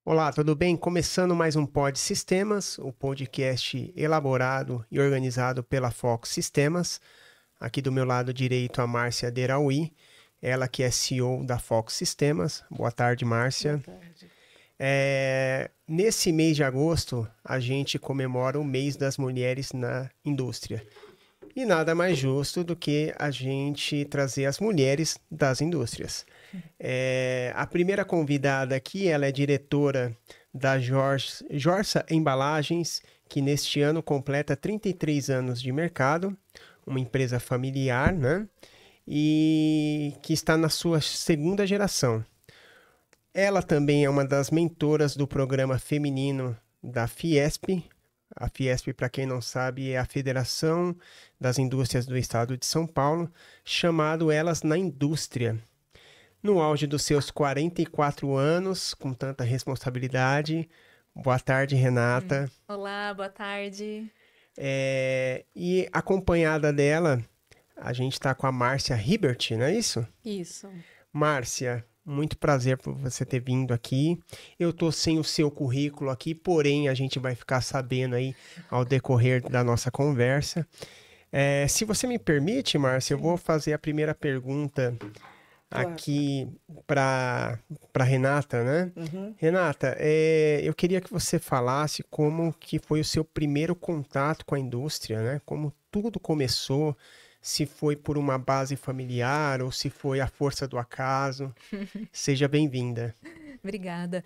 Olá, tudo bem? Começando mais um Pod Sistemas, o podcast elaborado e organizado pela Fox Sistemas. Aqui do meu lado direito a Márcia Deraui, ela que é CEO da Fox Sistemas. Boa tarde, Márcia. Boa tarde. Nesse mês de agosto, a gente comemora o Mês das Mulheres na Indústria. E nada mais justo do que a gente trazer as mulheres das indústrias. A primeira convidada aqui, ela é diretora da Jorsa Embalagens, que neste ano completa 33 anos de mercado, uma empresa familiar, né? E que está na sua segunda geração. Ela também é uma das mentoras do programa feminino da Fiesp. A Fiesp, para quem não sabe, é a Federação das Indústrias do Estado de São Paulo, chamado Elas na Indústria. No auge dos seus 44 anos, com tanta responsabilidade. Boa tarde, Renata. Olá, boa tarde. E acompanhada dela, a gente está com a Márcia Hibert, não é isso? Isso. Márcia, muito prazer por você ter vindo aqui. Eu tô sem o seu currículo aqui, porém a gente vai ficar sabendo aí ao decorrer da nossa conversa. Se você me permite, Márcia, eu vou fazer a primeira pergunta aqui para Renata, né? Uhum. Renata, eu queria que você falasse como que foi o seu primeiro contato com a indústria, né? Como tudo começou, se foi por uma base familiar ou se foi a força do acaso. Seja bem-vinda. Obrigada.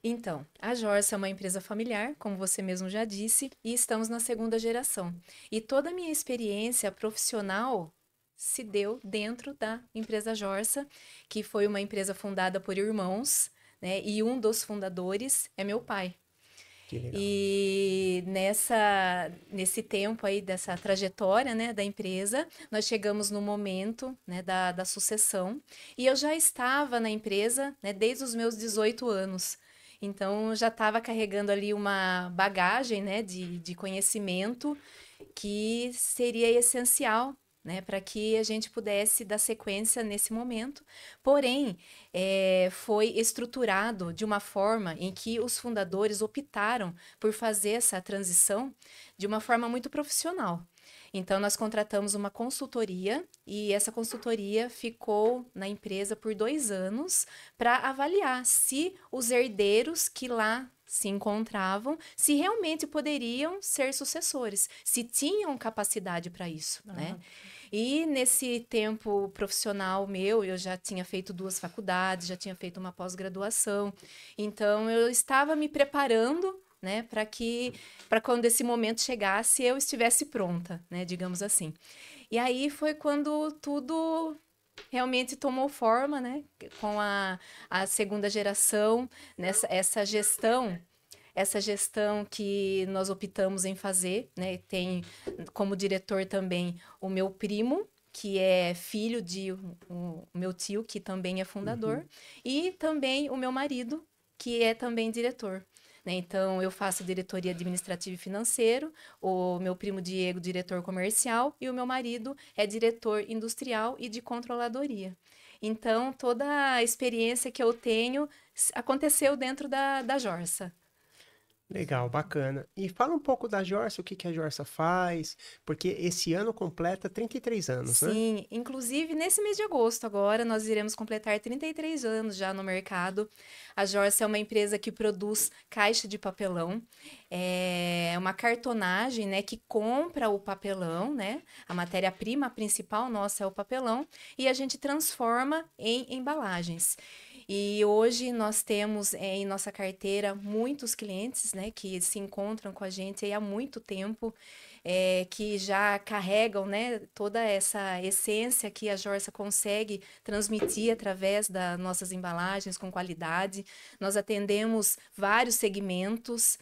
Então, a Jorsa é uma empresa familiar, como você mesmo já disse, e estamos na segunda geração. E toda a minha experiência profissional se deu dentro da empresa Jorsa, que foi uma empresa fundada por irmãos, né? E um dos fundadores é meu pai. Que legal. E nesse tempo aí, dessa trajetória, né, da empresa, nós chegamos no momento, né, da sucessão. E eu já estava na empresa, né, desde os meus 18 anos. Então, eu já estava carregando ali uma bagagem, né, de conhecimento que seria essencial, né, para que a gente pudesse dar sequência nesse momento. Porém, foi estruturado de uma forma em que os fundadores optaram por fazer essa transição de uma forma muito profissional. Então, nós contratamos uma consultoria e essa consultoria ficou na empresa por 2 anos para avaliar se os herdeiros que lá se encontravam, se realmente poderiam ser sucessores, se tinham capacidade para isso, né? E nesse tempo profissional meu, eu já tinha feito 2 faculdades, já tinha feito uma pós-graduação, então eu estava me preparando, né, para quando esse momento chegasse, eu estivesse pronta, né, digamos assim. E aí foi quando tudo realmente tomou forma, né, com a segunda geração, essa gestão que nós optamos em fazer, né? Tem como diretor também o meu primo, que é filho de o meu tio, que também é fundador, e também o meu marido, que é também diretor. Né? Então, eu faço diretoria administrativa e financeiro, o meu primo Diego, diretor comercial, e o meu marido é diretor industrial e de controladoria. Então, toda a experiência que eu tenho aconteceu dentro da Jorsa. Legal, bacana. E fala um pouco da Jorsa, o que que a Jorsa faz, porque esse ano completa 33 anos, né? Sim, inclusive nesse mês de agosto agora nós iremos completar 33 anos já no mercado. A Jorsa é uma empresa que produz caixa de papelão, é uma cartonagem, né, que compra o papelão, né? A matéria-prima principal nossa é o papelão e a gente transforma em embalagens. E hoje nós temos em nossa carteira muitos clientes, né, que se encontram com a gente aí há muito tempo, que já carregam, né, toda essa essência que a Jorsa consegue transmitir através das nossas embalagens com qualidade. Nós atendemos vários segmentos.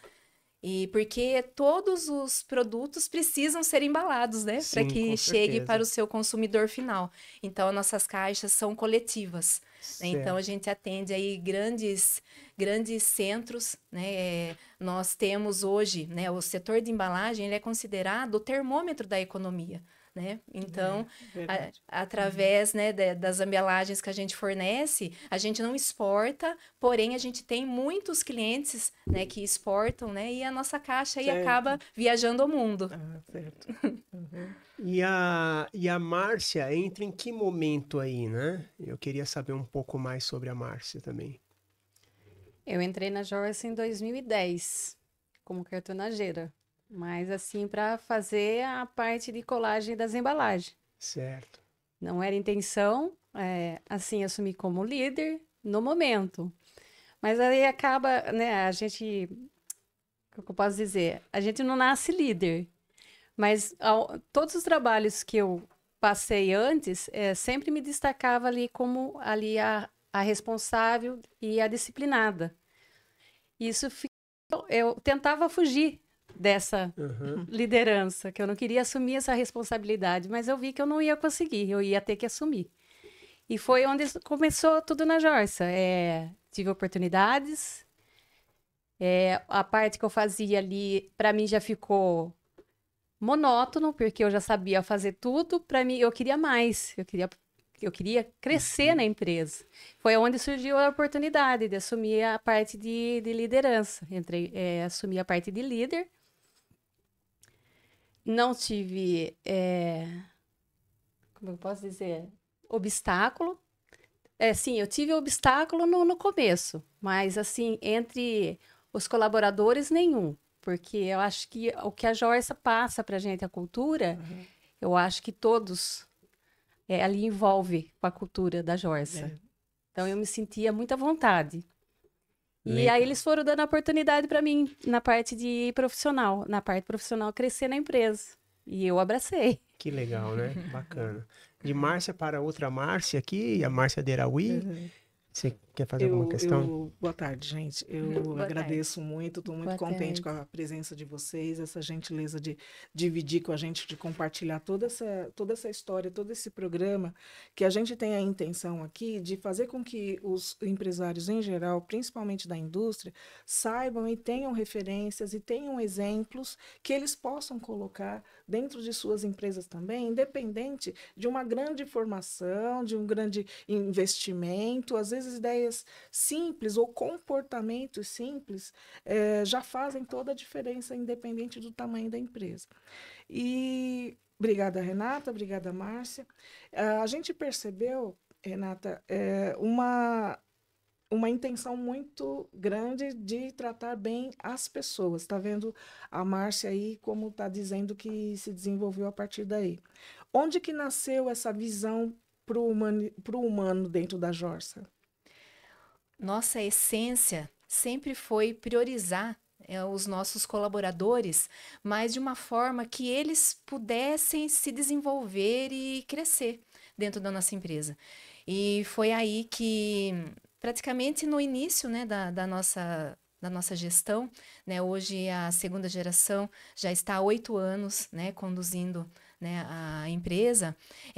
E porque todos os produtos precisam ser embalados, né? Para Sim, com que chegue para certeza. o seu consumidor final. Então, nossas caixas são coletivas. Né? Então, a Certo. gente atende aí grandes centros, né? Nós temos hoje, né? O setor de embalagem, ele é considerado o termômetro da economia. né? Então, Verdade. através, né, das embalagens que a gente fornece, a gente não exporta, porém a gente tem muitos clientes, né, que exportam, né, e a nossa caixa aí Certo. acaba viajando ao mundo. Ah, certo. Uhum. E a Márcia entra em que momento aí, né? Eu queria saber um pouco mais sobre a Márcia também. Eu entrei na Joyce em 2010 como cartonageira, mas assim para fazer a parte de colagem das embalagens. Certo. Não era intenção, assim, assumir como líder no momento. Mas aí acaba, né, a gente, o que eu posso dizer? A gente não nasce líder, mas todos os trabalhos que eu passei antes, sempre me destacava ali como ali a responsável e a disciplinada. Isso eu tentava fugir dessa Uhum. liderança, que eu não queria assumir essa responsabilidade, mas eu vi que eu não ia conseguir, eu ia ter que assumir. E foi onde começou tudo na Jorsa. Tive oportunidades, a parte que eu fazia ali, para mim já ficou monótono, porque eu já sabia fazer tudo, para mim eu queria mais, eu queria crescer na empresa. Foi onde surgiu a oportunidade de assumir a parte de liderança. Assumi a parte de líder. Não tive, como eu posso dizer, obstáculo. Sim, eu tive obstáculo no começo, mas assim, entre os colaboradores, nenhum. Porque eu acho que o que a Joyce passa para a gente, a cultura, eu acho que todos ali envolve com a cultura da Joyce. Então eu me sentia muito à vontade. E Legal. aí eles foram dando a oportunidade para mim na parte profissional, crescer na empresa. E eu abracei. Que legal, né? Bacana. De Márcia para outra Márcia aqui, a Márcia Deraui. Você quer fazer alguma questão? Boa tarde, gente. Eu Boa agradeço muito, estou muito Boa contente tarde. com a presença de vocês, essa gentileza de dividir com a gente, de compartilhar toda essa história, todo esse programa, que a gente tem a intenção aqui de fazer com que os empresários em geral, principalmente da indústria, saibam e tenham referências e tenham exemplos que eles possam colocar dentro de suas empresas também, independente de uma grande formação, de um grande investimento, às vezes ideias simples ou comportamentos simples já fazem toda a diferença, independente do tamanho da empresa. E obrigada, Renata, obrigada, Márcia. A gente percebeu, Renata, uma intenção muito grande de tratar bem as pessoas. Está vendo a Márcia aí, como está dizendo que se desenvolveu a partir daí. Onde que nasceu essa visão para o humano dentro da Jorsa? Nossa essência sempre foi priorizar os nossos colaboradores, mas de uma forma que eles pudessem se desenvolver e crescer dentro da nossa empresa. E foi aí que, praticamente no início, né, da nossa gestão, né, hoje a segunda geração já está há 8 anos, né, conduzindo, né, a empresa.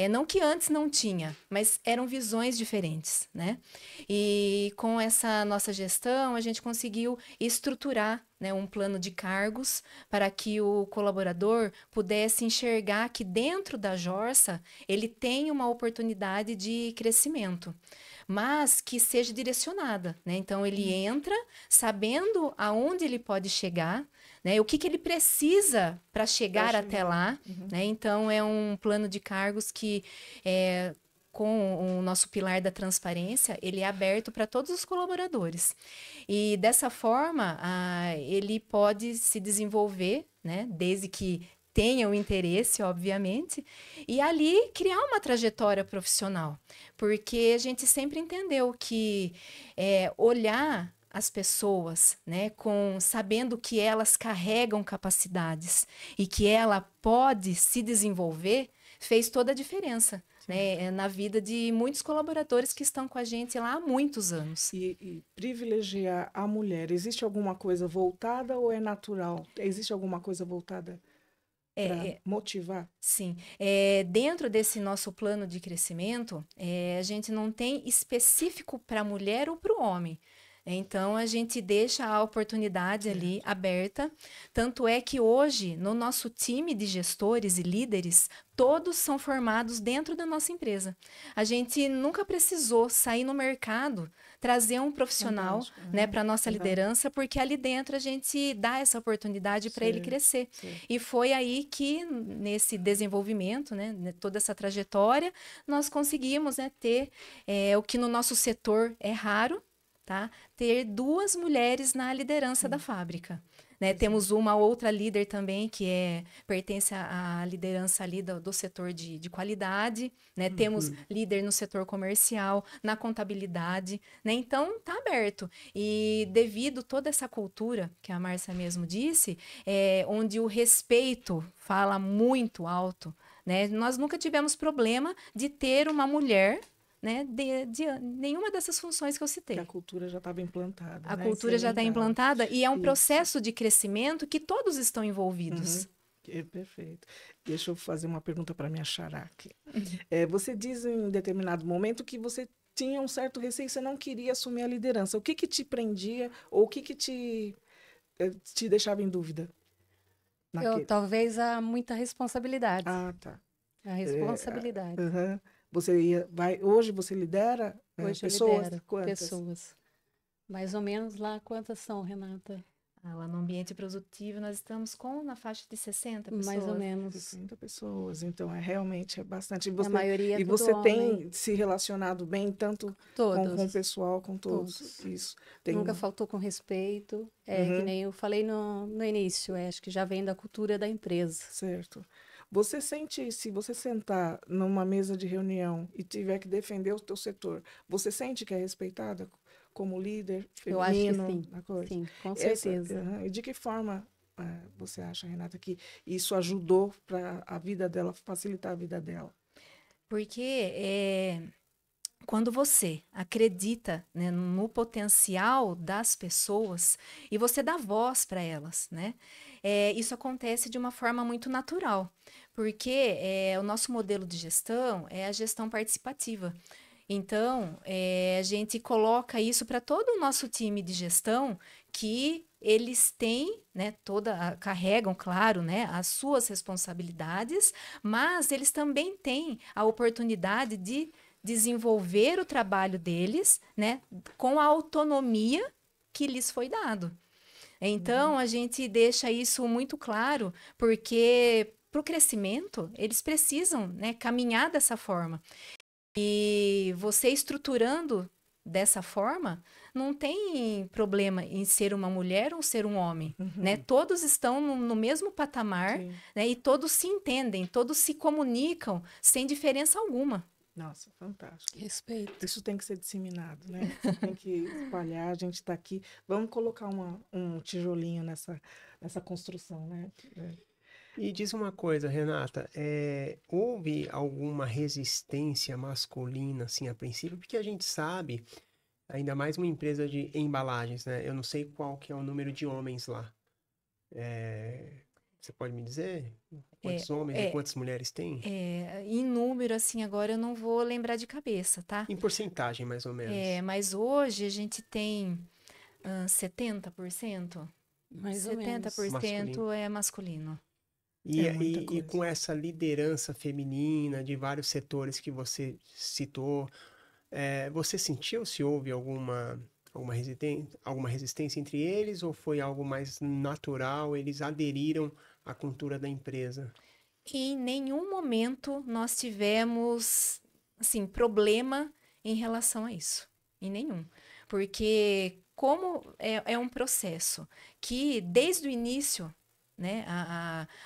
Não que antes não tinha, mas eram visões diferentes, né? E com essa nossa gestão, a gente conseguiu estruturar, né, um plano de cargos para que o colaborador pudesse enxergar que dentro da Jorsa ele tem uma oportunidade de crescimento, mas que seja direcionada, né? Então ele entra sabendo aonde ele pode chegar, né? O que ele precisa para chegar até lá, né? Então é um plano de cargos que com o nosso pilar da transparência, ele é aberto para todos os colaboradores. E dessa forma, ele pode se desenvolver, né? Desde que tenha o interesse, obviamente, e ali criar uma trajetória profissional. Porque a gente sempre entendeu que olhar as pessoas, né, sabendo que elas carregam capacidades e que ela pode se desenvolver, fez toda a diferença, né, na vida de muitos colaboradores que estão com a gente lá há muitos anos. E privilegiar a mulher, existe alguma coisa voltada ou é natural? Existe alguma coisa voltada para motivar? Sim. Dentro desse nosso plano de crescimento, a gente não tem específico para a mulher ou para o homem. Então, a gente deixa a oportunidade ali aberta. Tanto é que hoje, no nosso time de gestores e líderes, todos são formados dentro da nossa empresa. A gente nunca precisou sair no mercado, trazer um profissional, né, para a nossa liderança, porque ali dentro a gente dá essa oportunidade para ele crescer. E foi aí que, nesse desenvolvimento, né, toda essa trajetória, nós conseguimos, né, ter o que no nosso setor é raro, tá? Ter 2 mulheres na liderança da fábrica. Né? Temos uma outra líder também, que pertence à liderança ali do setor de qualidade. Né? Temos líder no setor comercial, na contabilidade. Né? Então, está aberto. E devido toda essa cultura, que a Márcia mesmo disse, onde o respeito fala muito alto, né? Nós nunca tivemos problema de ter uma mulher, né, de nenhuma dessas funções que eu citei. A cultura já estava implantada. A cultura já está implantada e é um processo de crescimento que todos estão envolvidos. Perfeito. Deixa eu fazer uma pergunta para minha xará aqui. Você diz em determinado momento que você tinha um certo receio, você não queria assumir a liderança. O que te prendia ou o que te deixava em dúvida? Talvez há muita responsabilidade. Ah, tá. A responsabilidade. Hoje você lidera pessoas? Eu lidero Quantas? pessoas. Mais ou menos lá, quantas são, Renata? Lá no ambiente produtivo nós estamos na faixa de 60 pessoas. Mais ou menos. 60 pessoas, então realmente é bastante. A maioria e você tem se relacionado bem tanto com o pessoal, com todos. Isso. Nunca faltou com respeito. Que nem eu falei no início, acho que já vem da cultura da empresa. Certo. Você sente, se você sentar numa mesa de reunião e tiver que defender o teu setor, você sente que é respeitada como líder feminino? Eu acho que sim, com certeza. E de que forma você acha, Renata, que isso ajudou para a vida dela, facilitar a vida dela? Porque quando você acredita, né, no potencial das pessoas e você dá voz para elas, né? Isso acontece de uma forma muito natural, porque o nosso modelo de gestão é a gestão participativa. Então, a gente coloca isso para todo o nosso time de gestão, que eles têm, né, carregam, claro, né, as suas responsabilidades, mas eles também têm a oportunidade de desenvolver o trabalho deles, né, com a autonomia que lhes foi dado. Então, a gente deixa isso muito claro, porque para o crescimento, eles precisam, né, caminhar dessa forma. E você estruturando dessa forma, não tem problema em ser uma mulher ou ser um homem, né? Todos estão no mesmo patamar, né? E todos se entendem, todos se comunicam sem diferença alguma. Nossa, fantástico. Respeito. Isso tem que ser disseminado, né? Tem que espalhar, a gente está aqui. Vamos colocar um tijolinho nessa construção, né? E diz uma coisa, Renata, houve alguma resistência masculina, assim, a princípio? Porque a gente sabe, ainda mais uma empresa de embalagens, né? Eu não sei qual que é o número de homens lá. Você pode me dizer quantos homens e quantas mulheres tem? Em número, assim, agora eu não vou lembrar de cabeça, tá? Em porcentagem, mais ou menos. Mas hoje a gente tem 70%. Mais ou menos. 70% é masculino. E com essa liderança feminina de vários setores que você citou, você sentiu se houve alguma resistência entre eles ou foi algo mais natural? Eles aderiram à cultura da empresa? Em nenhum momento nós tivemos, assim, problema em relação a isso. Em nenhum. Porque como é um processo que desde o início, né,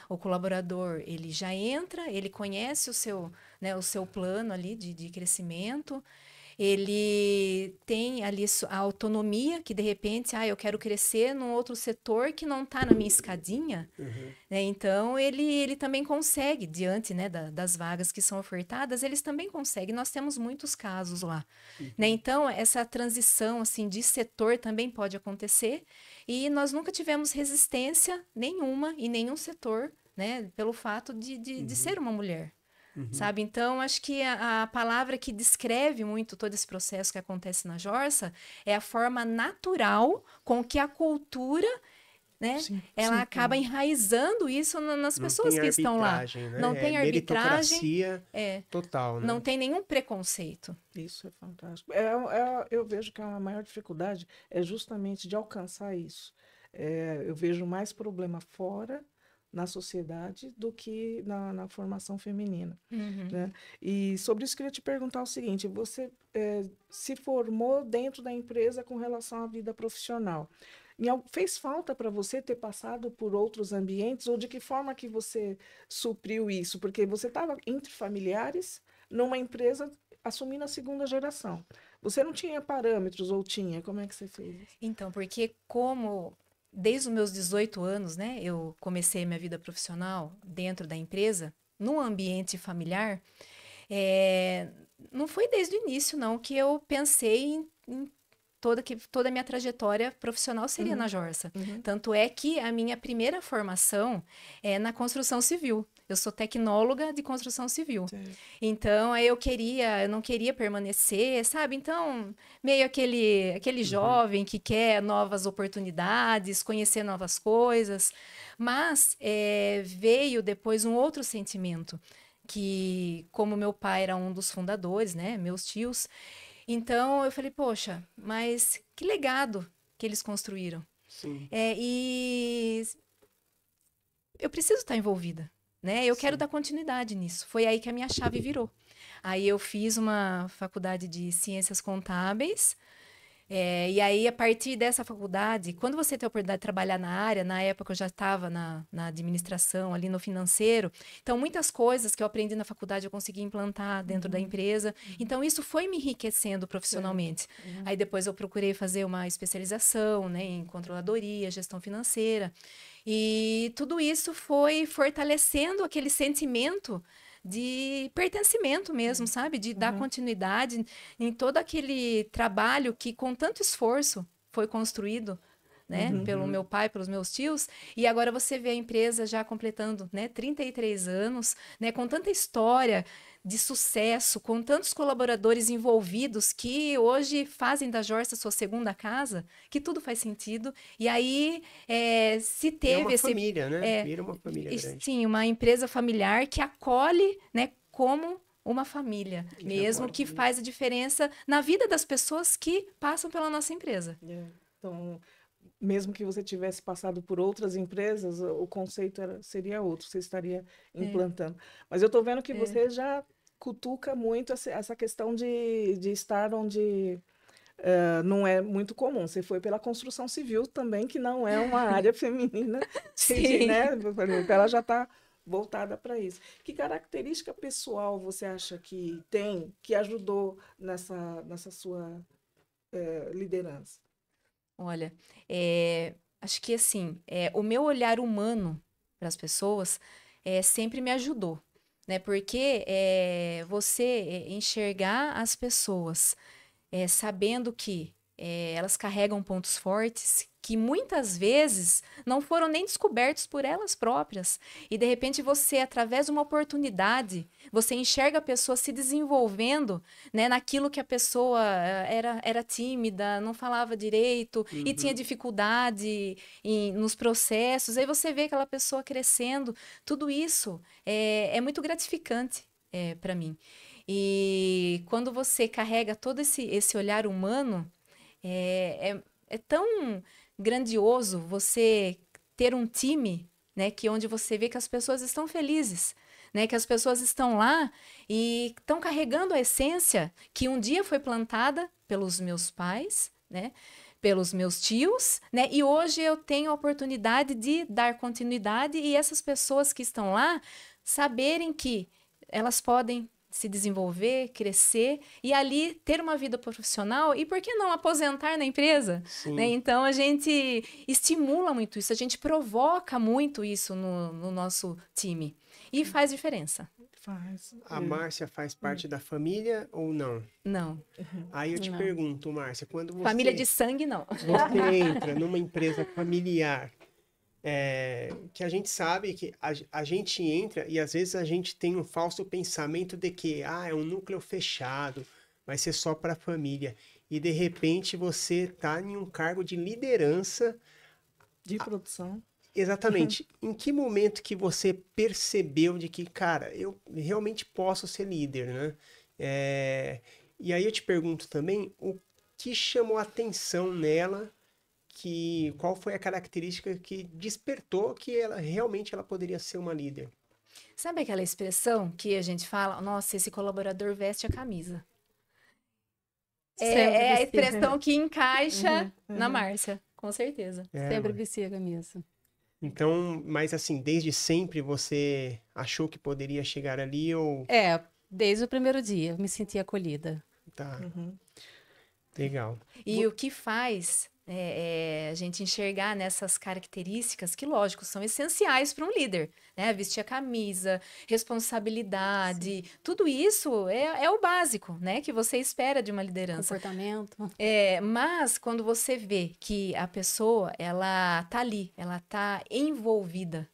o colaborador ele já entra, ele conhece o seu plano ali de crescimento, ele tem ali a autonomia que de repente, eu quero crescer num outro setor que não está na minha escadinha, né? Então ele também consegue, diante, né, das vagas que são ofertadas, eles também conseguem. Nós temos muitos casos lá, né? Então essa transição assim de setor também pode acontecer e nós nunca tivemos resistência nenhuma em nenhum setor, né, pelo fato de ser uma mulher. sabe? Então, acho que a palavra que descreve muito todo esse processo que acontece na Jorsa é a forma natural com que a cultura, né, Sim, ela sim, acaba enraizando isso nas Não pessoas tem que estão lá. arbitragem, né? Não É tem arbitragem, meritocracia total, né? não tem nenhum preconceito. Isso é fantástico. Eu vejo que a maior dificuldade é justamente de alcançar isso. Eu vejo mais problema fora, na sociedade, do que na formação feminina. Né? E sobre isso, queria te perguntar o seguinte: você se formou dentro da empresa com relação à vida profissional. Fez falta para você ter passado por outros ambientes, ou de que forma que você supriu isso? Porque você estava entre familiares, numa empresa assumindo a segunda geração. Você não tinha parâmetros, ou tinha? Como é que você fez isso? Então, porque como desde os meus 18 anos, né, eu comecei minha vida profissional dentro da empresa, no ambiente familiar, não foi desde o início, não, que eu pensei em toda a minha trajetória profissional seria na Jorsa. Tanto é que a minha primeira formação é na construção civil. Eu sou tecnóloga de construção civil. Sim. Então, eu não queria permanecer, sabe? Então, meio aquele jovem que quer novas oportunidades, conhecer novas coisas. Mas veio depois um outro sentimento, que como meu pai era um dos fundadores, né? Meus tios. Então, eu falei, poxa, mas que legado que eles construíram. Sim. E eu preciso estar envolvida, né? Eu quero dar continuidade nisso. Foi aí que a minha chave virou. Aí eu fiz uma faculdade de ciências contábeis. E aí, a partir dessa faculdade, quando você tem a oportunidade de trabalhar na área, na época eu já estava na administração, ali no financeiro, então muitas coisas que eu aprendi na faculdade eu consegui implantar dentro da empresa, então isso foi me enriquecendo profissionalmente. Aí depois eu procurei fazer uma especialização, né, em controladoria, gestão financeira, e tudo isso foi fortalecendo aquele sentimento de pertencimento mesmo, sabe? De dar continuidade em todo aquele trabalho que com tanto esforço foi construído, né? Pelo meu pai, pelos meus tios. E agora você vê a empresa já completando, né? 33 anos, né? Com tanta história de sucesso, com tantos colaboradores envolvidos que hoje fazem da Jorsa sua segunda casa, que tudo faz sentido. E aí se teve uma família, né? Vira uma família grande. Sim, uma empresa familiar que acolhe, né, como uma família mesmo, que faz a diferença na vida das pessoas que passam pela nossa empresa. Então, mesmo que você tivesse passado por outras empresas, o conceito seria outro, você estaria implantando. Mas eu estou vendo que você já cutuca muito essa questão de estar onde não é muito comum. Você foi pela construção civil também, que não é uma área feminina, né? Ela já está voltada para isso. Que característica pessoal você acha que tem, que ajudou nessa sua liderança? Olha, acho que assim, o meu olhar humano para as pessoas sempre me ajudou, né? Porque você enxergar as pessoas sabendo que elas carregam pontos fortes que muitas vezes não foram nem descobertos por elas próprias. E, de repente, você, através de uma oportunidade, você enxerga a pessoa se desenvolvendo, né, naquilo que a pessoa era tímida, não falava direito e tinha dificuldade nos processos. Aí você vê aquela pessoa crescendo. Tudo isso é muito gratificante para mim. E quando você carrega todo esse olhar humano, é tão grandioso você ter um time, né, onde você vê que as pessoas estão felizes, né, que as pessoas estão lá e estão carregando a essência que um dia foi plantada pelos meus pais, né, pelos meus tios, né, e hoje eu tenho a oportunidade de dar continuidade e essas pessoas que estão lá saberem que elas podem se desenvolver, crescer e ali ter uma vida profissional e por que não aposentar na empresa? Né? Então a gente estimula muito isso, a gente provoca muito isso no nosso time e faz diferença. Faz. A Márcia faz parte da família ou não? Não. Aí eu te pergunto, Márcia, quando você... Família de sangue, não. Você entra numa empresa familiar, que a gente sabe que a gente entra e às vezes a gente tem um falso pensamento de que é um núcleo fechado, vai ser só para a família. E de repente você está em um cargo de liderança. De produção. Exatamente. Em que momento que você percebeu de que, cara, eu realmente posso ser líder, né? E aí eu te pergunto também, o que chamou a atenção nela, qual foi a característica que despertou que ela realmente poderia ser uma líder? Sabe aquela expressão que a gente fala, nossa, esse colaborador veste a camisa? É a expressão que encaixa na Márcia, com certeza. Sempre vestia a camisa. Então, mas assim, desde sempre você achou que poderia chegar ali ou... Desde o primeiro dia, eu me senti acolhida. Tá. Legal. E o que faz a gente enxergar nessas características que, lógico, são essenciais para um líder, né? Vestir a camisa, responsabilidade, tudo isso é o básico, né? Que você espera de uma liderança. Comportamento. Mas quando você vê que a pessoa, ela tá ali, ela tá envolvida,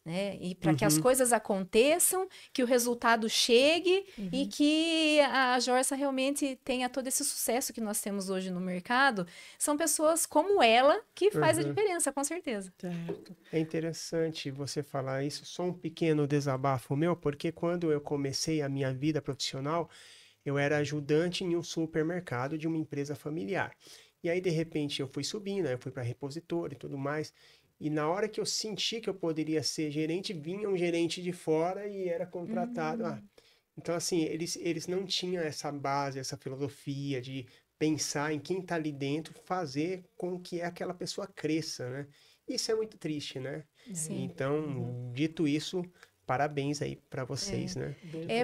né? E para que as coisas aconteçam, que o resultado chegue e que a Jorsa realmente tenha todo esse sucesso que nós temos hoje no mercado, são pessoas como ela que faz a diferença, com certeza. Certo. É interessante você falar isso, só um pequeno desabafo meu, porque quando eu comecei a minha vida profissional, eu era ajudante em um supermercado de uma empresa familiar. E aí, de repente, eu fui subindo, eu fui para repositor e tudo mais. E na hora que eu senti que eu poderia ser gerente, vinha um gerente de fora e era contratado. Então, assim, eles não tinham essa base, essa filosofia de pensar em quem está ali dentro, fazer com que aquela pessoa cresça, né? Isso é muito triste, né? Sim. Então, dito isso, parabéns aí para vocês, né?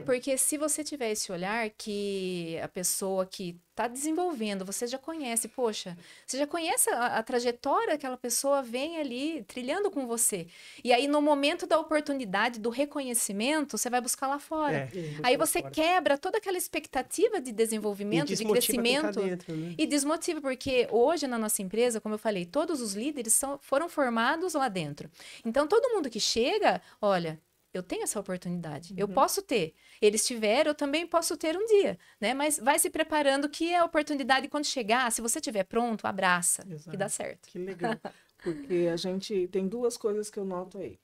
Porque se você tiver esse olhar que a pessoa que está desenvolvendo, você já conhece, poxa, você já conhece a trajetória que aquela pessoa vem ali trilhando com você. E aí, no momento da oportunidade, do reconhecimento, você vai buscar lá fora. Aí você quebra toda aquela expectativa de desenvolvimento, de crescimento. Quem tá dentro, né? E desmotiva, porque hoje na nossa empresa, como eu falei, todos os líderes foram formados lá dentro. Então, todo mundo que chega, olha, eu tenho essa oportunidade, eu posso ter. Eles tiveram, eu também posso ter um dia, né? Mas vai se preparando que a oportunidade, quando chegar, se você estiver pronto, abraça, que dá certo. Que legal. Porque a gente tem duas coisas que eu noto aí.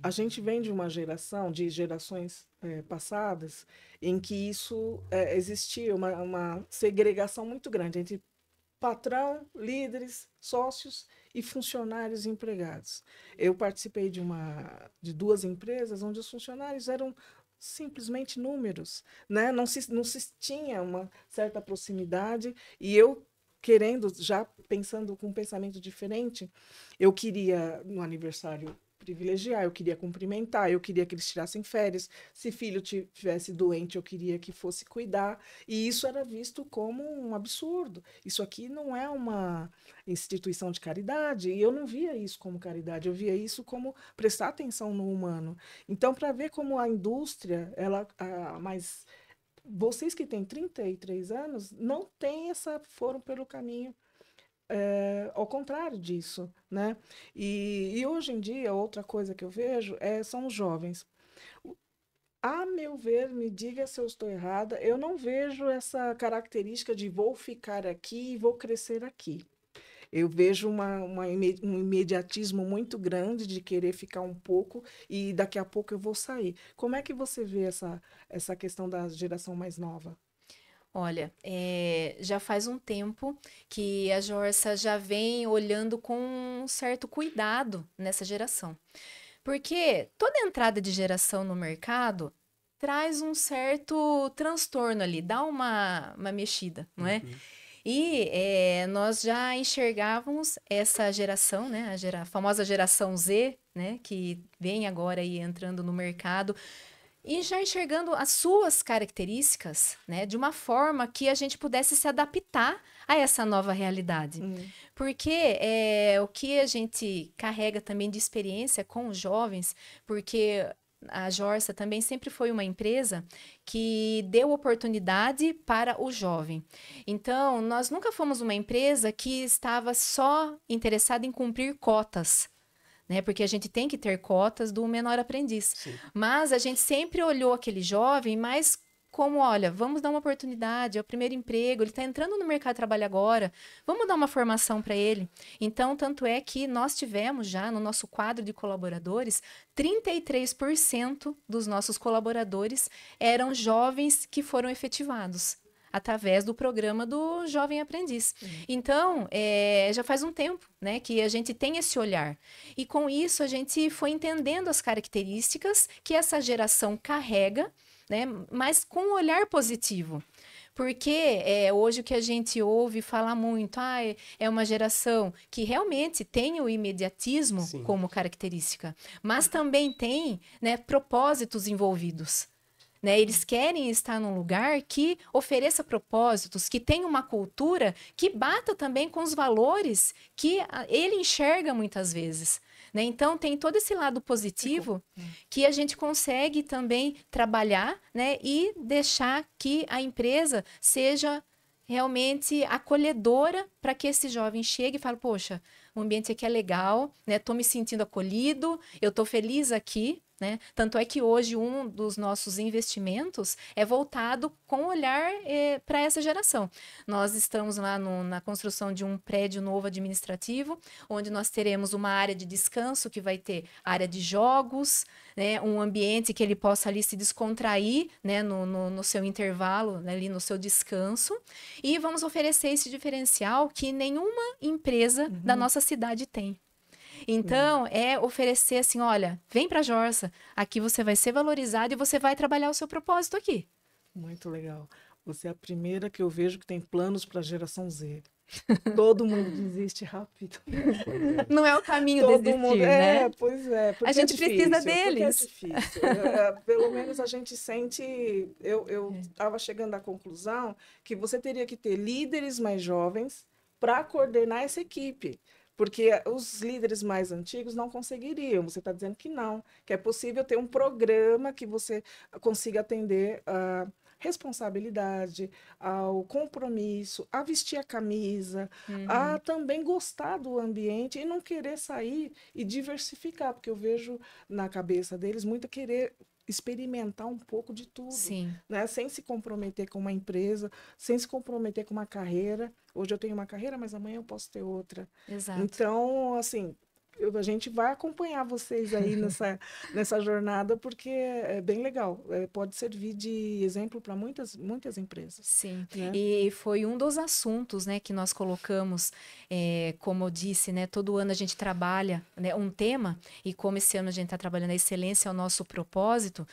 A gente vem de uma geração, de gerações passadas, em que isso existia uma segregação muito grande entre patrão, líderes, sócios e funcionários empregados. Eu participei de duas empresas onde os funcionários eram simplesmente números, né? Não se tinha uma certa proximidade e eu querendo, já pensando com um pensamento diferente, eu queria no aniversário privilegiar, eu queria cumprimentar, eu queria que eles tirassem férias, se filho tivesse doente, eu queria que fosse cuidar, e isso era visto como um absurdo. Isso aqui não é uma instituição de caridade, e eu não via isso como caridade, eu via isso como prestar atenção no humano. Então, para ver como a indústria, mas vocês que têm 33 anos, não foram pelo caminho ao contrário disso, né? E hoje em dia, outra coisa que eu vejo são os jovens. A meu ver, me diga se eu estou errada, eu não vejo essa característica de vou ficar aqui e vou crescer aqui. Eu vejo um imediatismo muito grande de querer ficar um pouco e daqui a pouco eu vou sair. Como é que você vê essa questão da geração mais nova? Olha, já faz um tempo que a Jorsa já vem olhando com um certo cuidado nessa geração. Porque toda entrada de geração no mercado traz um certo transtorno ali, dá uma mexida, não é? E nós já enxergávamos essa geração, né, a famosa geração Z, né, que vem agora aí entrando no mercado, e já enxergando as suas características, né, de uma forma que a gente pudesse se adaptar a essa nova realidade. Porque o que a gente carrega também de experiência com os jovens, porque a Jorsa também sempre foi uma empresa que deu oportunidade para o jovem. Então, nós nunca fomos uma empresa que estava só interessada em cumprir cotas, né? Porque a gente tem que ter cotas do menor aprendiz. Sim. Mas a gente sempre olhou aquele jovem mais como, olha, vamos dar uma oportunidade, é o primeiro emprego, ele está entrando no mercado de trabalho agora, vamos dar uma formação para ele. Então, tanto é que nós tivemos já no nosso quadro de colaboradores, 33% dos nossos colaboradores eram jovens que foram efetivados através do programa do Jovem Aprendiz. Então, já faz um tempo, né, que a gente tem esse olhar. E com isso, a gente foi entendendo as características que essa geração carrega, né, mas com um olhar positivo. Porque hoje o que a gente ouve falar muito, é uma geração que realmente tem o imediatismo Sim. como característica, mas também tem, né, propósitos envolvidos. Né? Eles querem estar num lugar que ofereça propósitos, que tenha uma cultura que bata também com os valores que ele enxerga muitas vezes. Né? Então, tem todo esse lado positivo que a gente consegue também trabalhar, né? E deixar que a empresa seja realmente acolhedora para que esse jovem chegue e fale, poxa, o ambiente aqui é legal, né? Estou me sentindo acolhido, eu estou feliz aqui. Né? Tanto é que hoje um dos nossos investimentos é voltado com olhar para essa geração. Nós estamos lá na construção de um prédio novo administrativo, onde nós teremos uma área de descanso que vai ter área de jogos, né? Um ambiente que ele possa ali se descontrair, né? no seu intervalo, né? Ali no seu descanso. E vamos oferecer esse diferencial que nenhuma empresa da nossa cidade tem. Então, é oferecer assim, olha, vem para a Jorsa, aqui você vai ser valorizado e você vai trabalhar o seu propósito aqui. Muito legal. Você é a primeira que eu vejo que tem planos para a geração Z. Todo mundo desiste rápido. Não é o caminho Todo desistir, mundo, né? Pois é. A gente precisa deles. Porque é difícil. Pelo menos a gente sente... Eu estava chegando à conclusão que você teria que ter líderes mais jovens para coordenar essa equipe. Porque os líderes mais antigos não conseguiriam. Você está dizendo que não, que é possível ter um programa que você consiga atender a responsabilidade, ao compromisso, a vestir a camisa, a também gostar do ambiente e não querer sair e diversificar, porque eu vejo na cabeça deles muito querer experimentar um pouco de tudo, Sim. né? Sem se comprometer com uma empresa, sem se comprometer com uma carreira. Hoje eu tenho uma carreira, mas amanhã eu posso ter outra. Exato. Então, assim, a gente vai acompanhar vocês aí nessa jornada, porque é bem legal. Pode servir de exemplo para muitas empresas. Sim, né? E foi um dos assuntos, né, que nós colocamos, como eu disse, né, todo ano a gente trabalha, né, um tema, e como esse ano a gente está trabalhando a excelência, é o nosso propósito.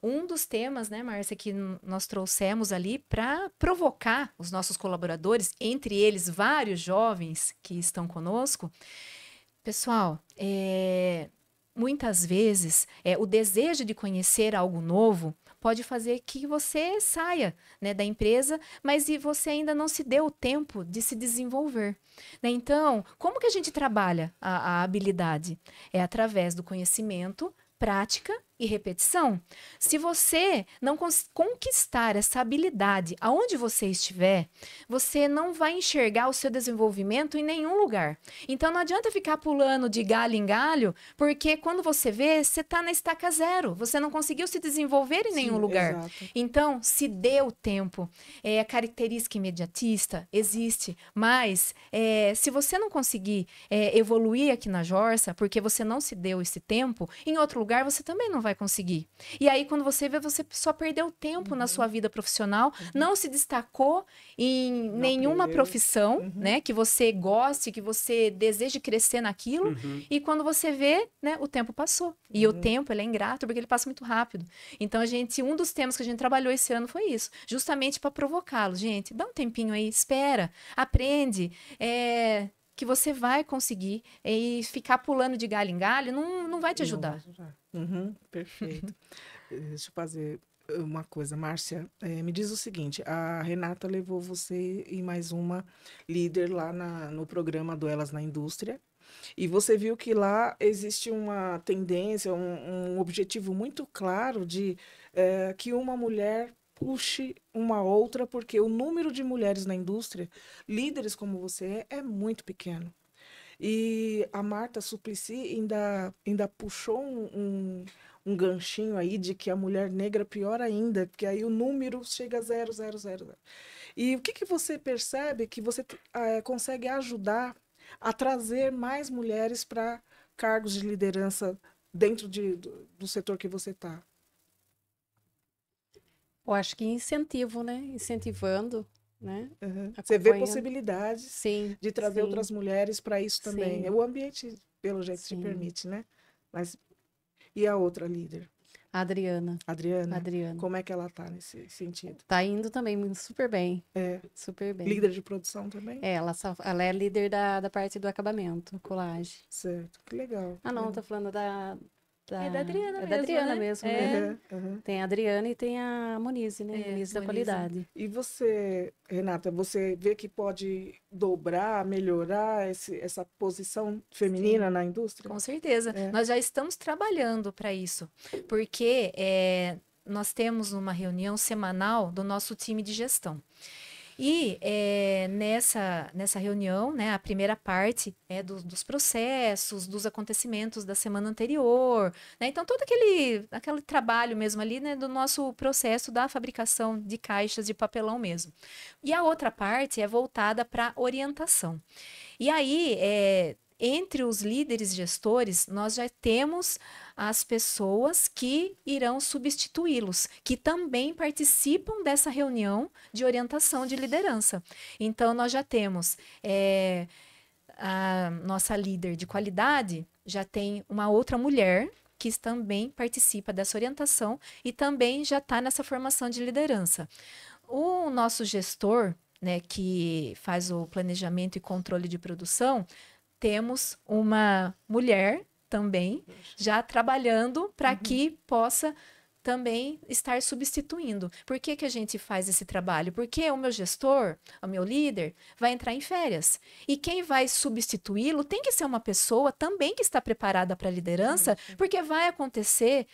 Um dos temas, né, Márcia, que nós trouxemos ali para provocar os nossos colaboradores, entre eles vários jovens que estão conosco. Pessoal, muitas vezes o desejo de conhecer algo novo pode fazer que você saia, né, da empresa, mas você ainda não se deu o tempo de se desenvolver. Né? Então, como que a gente trabalha a habilidade? É através do conhecimento, prática e repetição. Se você não conquistar essa habilidade aonde você estiver, você não vai enxergar o seu desenvolvimento em nenhum lugar. Então não adianta ficar pulando de galho em galho, porque quando você vê, você está na estaca zero. Você não conseguiu se desenvolver em nenhum lugar. Exato. Então, se dê o tempo. A característica imediatista existe, mas se você não conseguir evoluir aqui na Jorsa, porque você não se deu esse tempo, em outro lugar você também não vai conseguir. E aí, quando você vê, você só perdeu tempo na sua vida profissional, não se destacou em nenhuma profissão, né, que você goste, que você deseje crescer naquilo, e quando você vê, né, o tempo passou. E o tempo, ele é ingrato, porque ele passa muito rápido. Então, um dos temas que a gente trabalhou esse ano foi isso, justamente para provocá-lo. Gente, dá um tempinho aí, espera, aprende, que você vai conseguir, e ficar pulando de galho em galho não vai te ajudar. Perfeito. Deixa eu fazer uma coisa, Márcia, me diz o seguinte, a Renata levou você e mais uma líder lá no programa do Elas na Indústria, e você viu que lá existe uma tendência, um objetivo muito claro de que uma mulher puxe uma outra, porque o número de mulheres na indústria, líderes como você é muito pequeno. E a Marta Suplicy ainda puxou um ganchinho aí de que a mulher negra é pior ainda, porque aí o número chega a 0, 0, 0, 0. E o que que você percebe que você consegue ajudar a trazer mais mulheres para cargos de liderança dentro do setor que você está? Eu acho que incentivo, né? Incentivando, né? Você vê Acompanhando. possibilidades Sim, de trazer sim, outras mulheres para isso também. sim, O ambiente, pelo jeito, te sim. permite, né? Mas e a outra líder? Adriana. Adriana, Adriana. como é que ela tá nesse sentido? Tá indo também super bem. É Super bem. líder de produção também? Ela é líder da parte do acabamento, colagem. Certo, que legal. Ah, não, tá falando da É da Adriana é da mesmo, Adriana né? mesmo, É. né? Tem a Adriana e tem a Monize, né? É, Monize da Monize. qualidade. E você, Renata, você vê que pode dobrar, melhorar essa posição feminina na indústria? Com certeza. É. Nós já estamos trabalhando para isso, porque nós temos uma reunião semanal do nosso time de gestão. E nessa reunião, né, a primeira parte é dos processos, dos acontecimentos da semana anterior, né? Então, todo aquele trabalho mesmo ali, né, do nosso processo da fabricação de caixas de papelão mesmo. E a outra parte é voltada para orientação. E aí, entre os líderes gestores, nós já temos as pessoas que irão substituí-los, que também participam dessa reunião de orientação de liderança. Então, nós já temos a nossa líder de qualidade, já tem uma outra mulher que também participa dessa orientação e também já está nessa formação de liderança. O nosso gestor, né, que faz o planejamento e controle de produção, temos uma mulher também já trabalhando para que possa também estar substituindo. Por que que a gente faz esse trabalho? Porque o meu gestor, o meu líder, vai entrar em férias. E quem vai substituí-lo tem que ser uma pessoa também que está preparada para a liderança, porque vai acontecer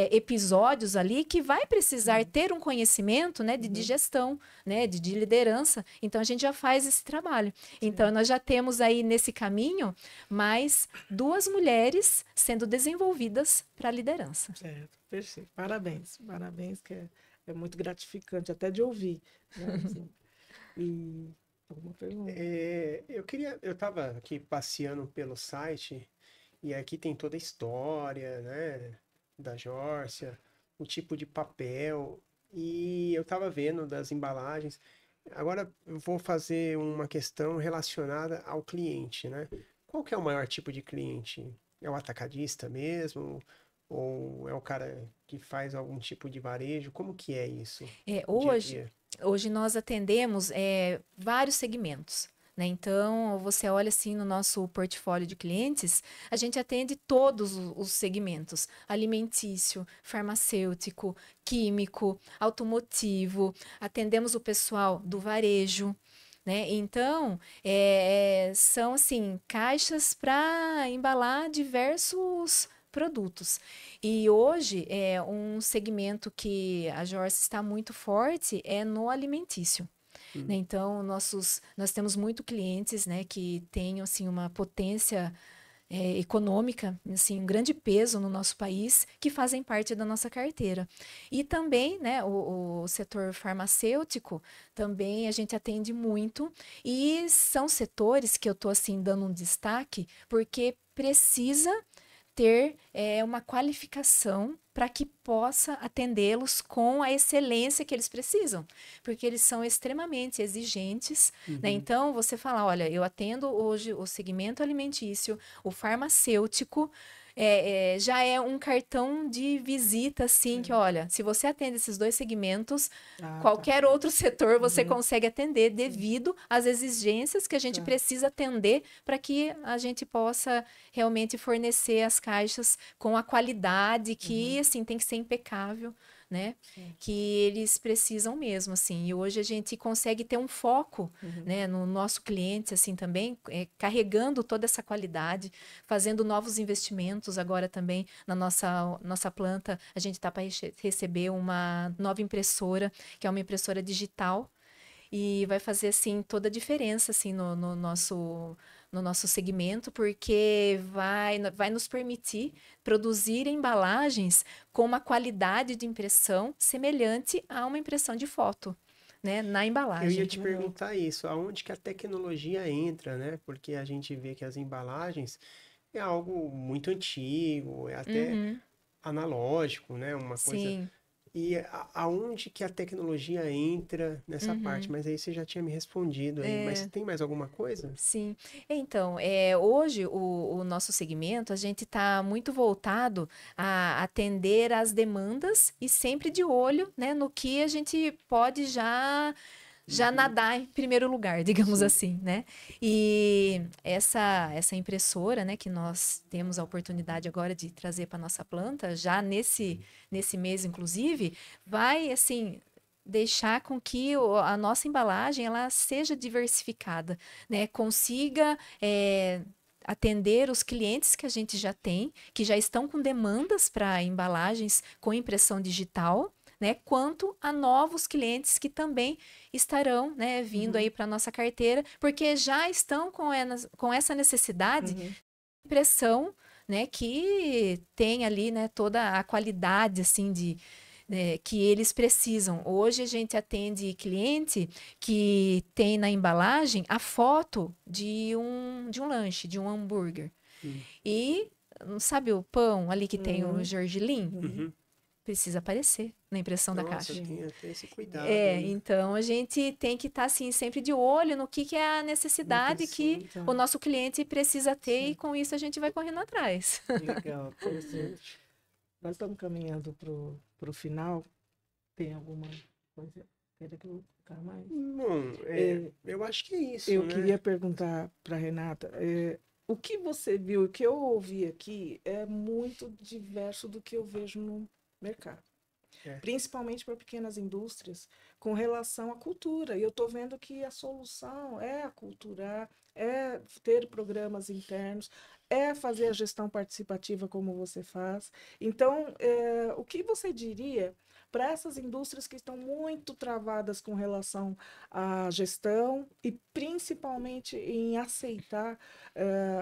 episódios ali que vai precisar ter um conhecimento, né, de gestão, né, de liderança. Então, a gente já faz esse trabalho. Então, nós já temos aí nesse caminho mais 2 mulheres sendo desenvolvidas para a liderança. Certo, perfeito. Parabéns, parabéns, que é muito gratificante até de ouvir. Né? Assim, e alguma pergunta? Eu estava aqui passeando pelo site e aqui tem toda a história, né, da Jórcia, o tipo de papel e eu estava vendo das embalagens. Agora eu vou fazer uma questão relacionada ao cliente, né? Qual que é o maior tipo de cliente? É o atacadista mesmo? Ou é o cara que faz algum tipo de varejo? Como que é isso? Dia a dia? Hoje nós atendemos vários segmentos, né? Então, você olha assim no nosso portfólio de clientes, a gente atende todos os segmentos: alimentício, farmacêutico, químico, automotivo, atendemos o pessoal do varejo. Né? Então, são assim, caixas para embalar diversos produtos. E hoje, um segmento que a Jórcia está muito forte é no alimentício. Né? Então, nós temos muito clientes, né, que têm assim, uma potência econômica, assim, um grande peso no nosso país, que fazem parte da nossa carteira. E também, né, o setor farmacêutico, também a gente atende muito, e são setores que eu estou assim, dando um destaque, porque precisa ter uma qualificação para que possa atendê-los com a excelência que eles precisam, porque eles são extremamente exigentes, né? Então, você fala, olha, eu atendo hoje o segmento alimentício, o farmacêutico, já é um cartão de visita, assim, que olha, se você atende esses 2 segmentos, qualquer outro setor você consegue atender devido às exigências que a gente precisa atender para que a gente possa realmente fornecer as caixas com a qualidade que, assim, tem que ser impecável, né? Sim. Que eles precisam mesmo, assim. E hoje a gente consegue ter um foco, né, no nosso cliente, assim, também, carregando toda essa qualidade, fazendo novos investimentos agora também na nossa planta. A gente está para receber uma nova impressora, que é uma impressora digital, e vai fazer, assim, toda a diferença, assim, no nosso segmento, porque vai nos permitir produzir embalagens com uma qualidade de impressão semelhante a uma impressão de foto, né, na Eu embalagem. ia te perguntar isso, aonde que a tecnologia entra, né? Porque a gente vê que as embalagens é algo muito antigo, é até Uhum, analógico, né? Uma coisa. sim. E aonde que a tecnologia entra nessa parte? Uhum. Mas aí você já tinha me respondido aí. Mas tem mais alguma coisa? Sim. Então, hoje o nosso segmento, a gente está muito voltado a atender às demandas e sempre de olho, né, no que a gente pode já nadar em primeiro lugar, digamos Sim. assim, né? E essa impressora, né, que nós temos a oportunidade agora de trazer para nossa planta, já nesse mês, inclusive, vai, assim, deixar com que a nossa embalagem ela seja diversificada, né? Consiga atender os clientes que a gente já tem, que já estão com demandas para embalagens com impressão digital, né? Quanto a novos clientes que também estarão, né, vindo aí para nossa carteira, porque já estão com essa necessidade de impressão, né, que tem ali, né, toda a qualidade, assim, que eles precisam. Hoje a gente atende cliente que tem na embalagem a foto de um lanche, de um hambúrguer. E, sabe o pão ali que tem o gergelim? Uhum. Precisa aparecer na impressão da Nossa, caixa. tem até esse cuidado, né? Então a gente tem que estar assim sempre de olho no que é a necessidade que Então, o nosso cliente precisa ter e com isso a gente vai correndo atrás. legal, interessante. Nós estamos caminhando para o final. Tem alguma coisa? Quer colocar mais? Bom, eu acho que é isso, Eu né? queria perguntar para Renata, o que você viu, o que eu ouvi aqui é muito diverso do que eu vejo no mercado. Principalmente para pequenas indústrias, com relação à cultura. E eu estou vendo que a solução é aculturar, é ter programas internos, é fazer a gestão participativa como você faz. Então, o que você diria para essas indústrias que estão muito travadas com relação à gestão e principalmente em aceitar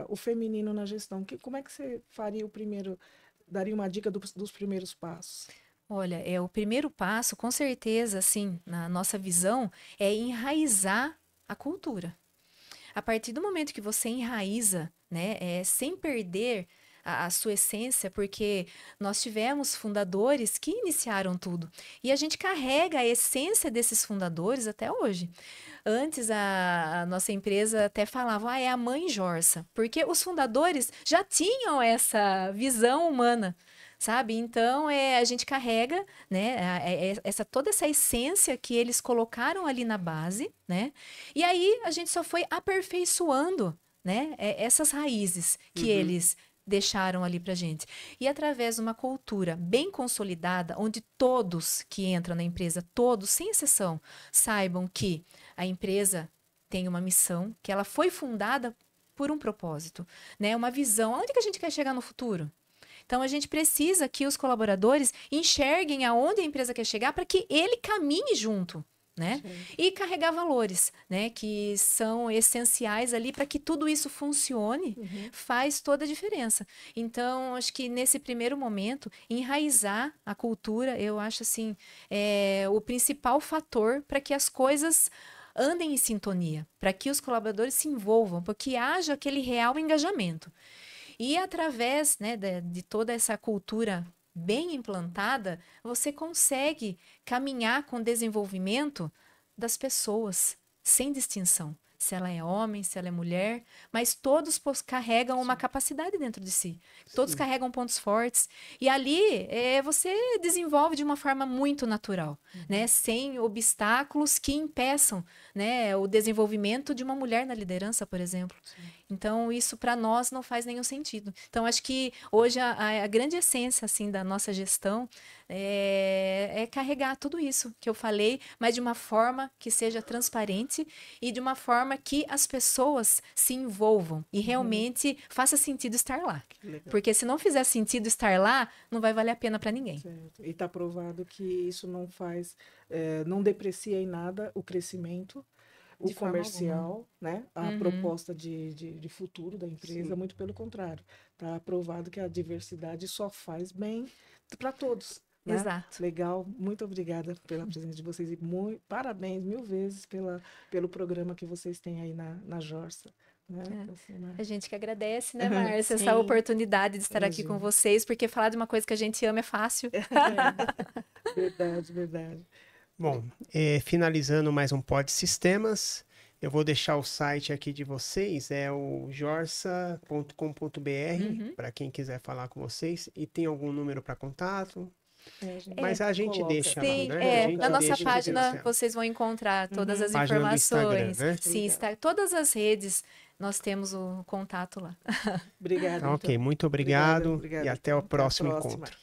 o feminino na gestão? Como é que você faria daria uma dica dos primeiros passos? Olha, o primeiro passo, com certeza, assim, na nossa visão, é enraizar a cultura. A partir do momento que você enraiza, né, sem perder a sua essência, porque nós tivemos fundadores que iniciaram tudo. E a gente carrega a essência desses fundadores até hoje. Antes, a nossa empresa até falava, é a mãe Jorsa, porque os fundadores já tinham essa visão humana. Sabe? Então, a gente carrega, né, toda essa essência que eles colocaram ali na base, né? E aí a gente só foi aperfeiçoando, né, essas raízes que eles deixaram ali pra gente. E através de uma cultura bem consolidada, onde todos que entram na empresa, todos, sem exceção, saibam que a empresa tem uma missão, que ela foi fundada por um propósito, né? Uma visão. Onde que a gente quer chegar no futuro? Então, a gente precisa que os colaboradores enxerguem aonde a empresa quer chegar para que ele caminhe junto, né? Sim. E carregar valores, né? Que são essenciais ali para que tudo isso funcione, faz toda a diferença. Então, acho que nesse primeiro momento, enraizar a cultura, eu acho assim, o principal fator para que as coisas andem em sintonia, para que os colaboradores se envolvam, para que haja aquele real engajamento. E através, né, de toda essa cultura bem implantada, você consegue caminhar com o desenvolvimento das pessoas, sem distinção. se ela é homem, se ela é mulher, mas todos carregam uma capacidade dentro de si. Todos Sim. carregam pontos fortes. E ali você desenvolve de uma forma muito natural, né? Sem obstáculos que impeçam, né, o desenvolvimento de uma mulher na liderança, por exemplo. Então, isso para nós não faz nenhum sentido. Então, acho que hoje a grande essência assim, da nossa gestão é carregar tudo isso que eu falei, mas de uma forma que seja transparente e de uma forma que as pessoas se envolvam e realmente faça sentido estar lá. Legal. Porque se não fizer sentido estar lá, não vai valer a pena para ninguém. Certo. E está provado que isso não faz, não deprecia em nada o crescimento, o De forma comercial, né? A Uhum. proposta de futuro da empresa, muito pelo contrário. Está provado que a diversidade só faz bem para todos. Né? Exato. Legal, muito obrigada pela presença de vocês e parabéns 1000 vezes pelo programa que vocês têm aí na Jorsa. Né? Assim, né? A gente que agradece, né, Márcia, Sim. essa oportunidade de estar aqui Imagina. com vocês, porque falar de uma coisa que a gente ama é fácil. Verdade, verdade. Bom, finalizando mais um Pod Sistemas, eu vou deixar o site aqui de vocês, é o jorsa.com.br, para quem quiser falar com vocês. E tem algum número para contato? Mas a gente coloca. deixa lá, Sim, né? A gente na nossa deixa página aqui, vocês vão encontrar todas as Página do Instagram, informações. né? Sim, está, todas as redes nós temos o contato lá. Obrigada. Tá, ok, muito obrigado Obrigada. e até o próximo próxima. encontro.